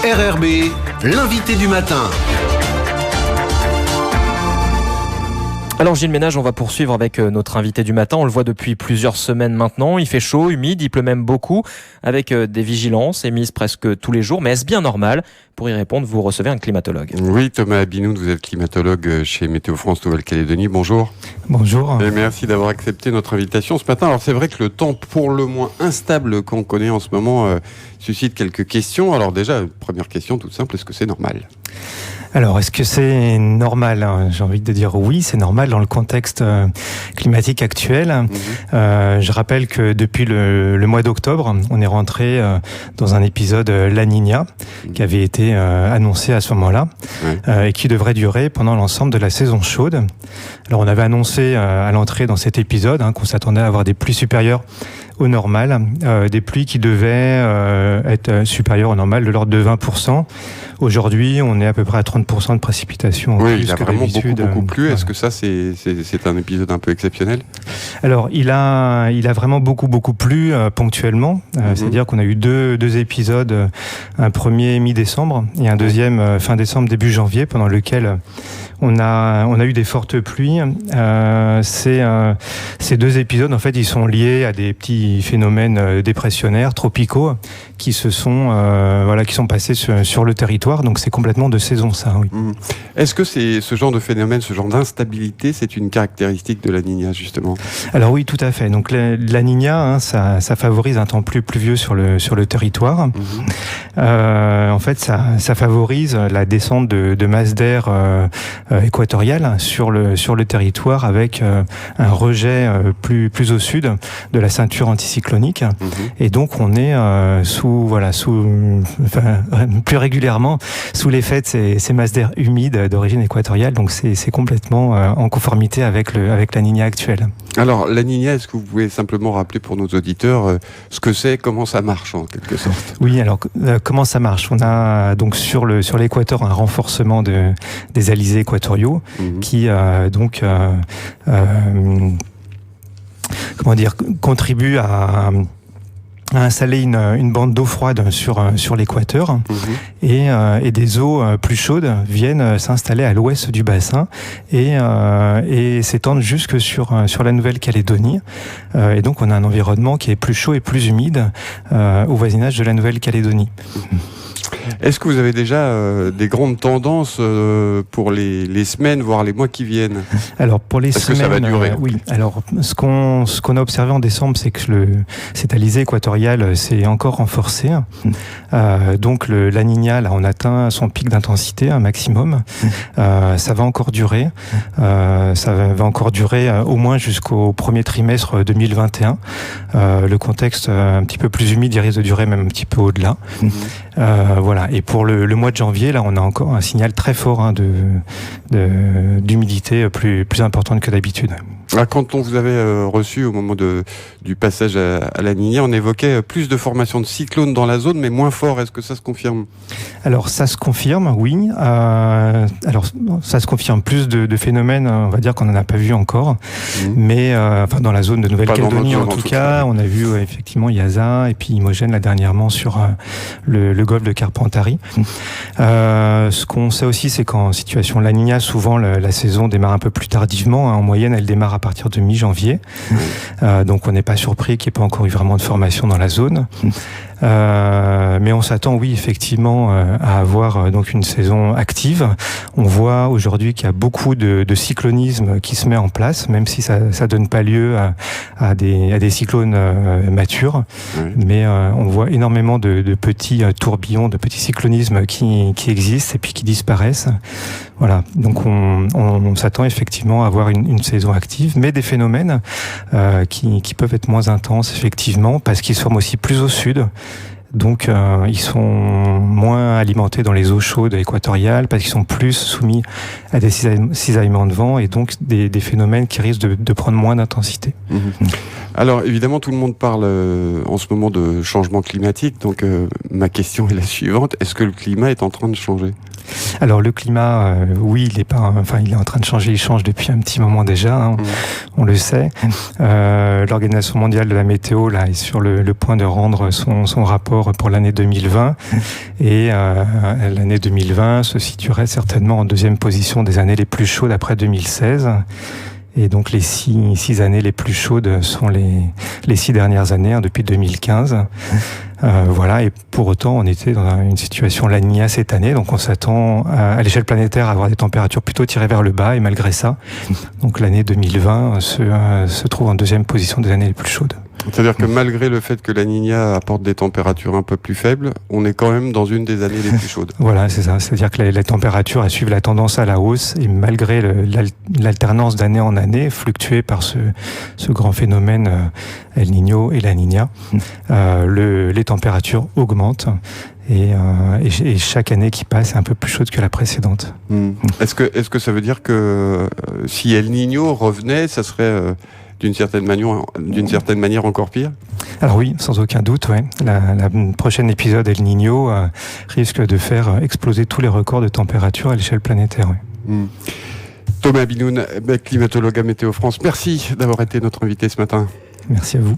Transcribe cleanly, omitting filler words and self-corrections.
RRB, l'invité du matin. Alors Gilles Ménage, on va poursuivre avec notre invité du matin. On le voit depuis plusieurs semaines maintenant. Il fait chaud, humide, il pleut même beaucoup, avec des vigilances émises presque tous les jours. Mais est-ce bien normal ? Pour y répondre, vous recevez un climatologue. Oui, Thomas Abinoun, vous êtes climatologue chez Météo France Nouvelle-Calédonie. Bonjour. Bonjour. Et merci d'avoir accepté notre invitation ce matin. Alors c'est vrai que le temps pour le moins instable qu'on connaît en ce moment suscite quelques questions. Alors déjà, première question toute simple, est-ce que c'est normal ? Alors, est-ce que c'est normal ? J'ai envie de dire oui, c'est normal dans le contexte climatique actuel. Je rappelle que depuis le mois d'octobre, on est rentré dans un épisode La Niña qui avait été annoncé à ce moment-là et qui devrait durer pendant l'ensemble de la saison chaude. Alors, on avait annoncé à l'entrée dans cet épisode qu'on s'attendait à avoir des pluies supérieures au normal, des pluies qui devaient être supérieures au normal de l'ordre de 20%. Aujourd'hui, on est à peu près à 30% de précipitations. Oui, il a vraiment beaucoup plu. Est-ce que ça, c'est un épisode un peu exceptionnel ? Alors, il a vraiment beaucoup plu ponctuellement. C'est-à-dire qu'on a eu deux épisodes, un premier mi-décembre et un deuxième fin décembre, début janvier, pendant lequel on a eu des fortes pluies. Ces deux épisodes, en fait, ils sont liés à des petits phénomènes dépressionnaires, tropicaux, qui sont passés sur le territoire. Donc, c'est complètement de saison, ça, oui. Est-ce que c'est ce genre de phénomène, ce genre d'instabilité, c'est une caractéristique de la Niña, justement ? Alors oui, tout à fait. Donc, la Niña, ça favorise un temps plus pluvieux sur le territoire. En fait, ça favorise la descente de masses d'air équatoriale sur le territoire avec un rejet plus au sud de la ceinture anticyclonique. Et donc on est plus régulièrement sous l'effet de ces masses d'air humides d'origine équatoriale. Donc c'est complètement en conformité avec la Niña actuelle. Alors la Niña, est-ce que vous pouvez simplement rappeler pour nos auditeurs ce que c'est, comment ça marche en quelque sorte ? Oui, alors comment ça marche ? On a donc sur l'équateur un renforcement des alizés équatoriaux qui contribue à installer une bande d'eau froide sur l'équateur et des eaux plus chaudes viennent s'installer à l'ouest du bassin et s'étendent jusque sur la Nouvelle-Calédonie. Et donc on a un environnement qui est plus chaud et plus humide au voisinage de la Nouvelle-Calédonie. Est-ce que vous avez déjà des grandes tendances pour les semaines, voire les mois qui viennent ? Alors pour les semaines, que ça va durer oui. Alors ce qu'on a observé en décembre, c'est que cette alizé équatoriale s'est encore renforcée. Donc la Niña, là, on atteint son pic d'intensité, un maximum. Ça va encore durer. Ça va encore durer au moins jusqu'au premier trimestre 2021. Le contexte un petit peu plus humide, il risque de durer même un petit peu au-delà. Voilà. Et pour le mois de janvier, là, on a encore un signal très fort d'humidité plus importante que d'habitude. Quand on vous avait reçu au moment du passage à la Niña, on évoquait plus de formation de cyclones dans la zone, mais moins fort. Est-ce que ça se confirme ? Alors ça se confirme, oui. Alors ça se confirme, plus de phénomènes, on va dire qu'on n'en a pas vu encore, mais dans la zone de Nouvelle-Calédonie en tout cas, on a vu effectivement Yaza et puis Imogène là dernièrement sur le golfe de Carpentari. Ce qu'on sait aussi, c'est qu'en situation La Niña, souvent la saison démarre un peu plus tardivement. En moyenne, elle démarre à partir de mi-janvier. Donc on n'est pas surpris qu'il n'y ait pas encore eu vraiment de formation dans la zone. Mais on s'attend, oui, effectivement, à avoir donc une saison active. On voit aujourd'hui qu'il y a beaucoup de cyclonisme qui se met en place, même si ça donne pas lieu à des cyclones matures. Mais on voit énormément de petits tourbillons, de petits cyclonismes qui existent et puis qui disparaissent. Voilà. Donc on s'attend effectivement à avoir une saison active, mais des phénomènes qui peuvent être moins intenses effectivement parce qu'ils se forment aussi plus au sud. Donc ils sont moins alimentés dans les eaux chaudes équatoriales parce qu'ils sont plus soumis à des cisaillements de vent et donc des phénomènes qui risquent de prendre moins d'intensité. Alors évidemment tout le monde parle en ce moment de changement climatique, donc ma question est la suivante, est-ce que le climat est en train de changer ? Alors le climat, oui, il est en train de changer, il change depuis un petit moment déjà, hein, on le sait. L'Organisation mondiale de la météo là est sur le point de rendre son rapport pour l'année 2020 et l'année 2020 se situerait certainement en deuxième position des années les plus chaudes après 2016. Et donc les six années les plus chaudes sont les 6 dernières années, hein, depuis 2015. Voilà, et pour autant on était dans une situation La Niña cette année, donc on s'attend à l'échelle planétaire à avoir des températures plutôt tirées vers le bas, et malgré ça, donc l'année 2020 se trouve en deuxième position des années les plus chaudes. C'est-à-dire que malgré le fait que La Niña apporte des températures un peu plus faibles, on est quand même dans une des années les plus chaudes. Voilà, c'est ça. C'est-à-dire que les températures elles suivent la tendance à la hausse, et malgré l'alternance d'année en année, fluctuée par ce grand phénomène El Niño et La Niña, les températures augmentent. Et chaque année qui passe est un peu plus chaude que la précédente. Est-ce que ça veut dire que si El Niño revenait, ça serait d'une certaine manière encore pire? Alors oui, sans aucun doute, ouais. La prochaine épisode El Niño risque de faire exploser tous les records de température à l'échelle planétaire. Ouais. Thomas Binoun, climatologue à Météo France, merci d'avoir été notre invité ce matin. Merci à vous.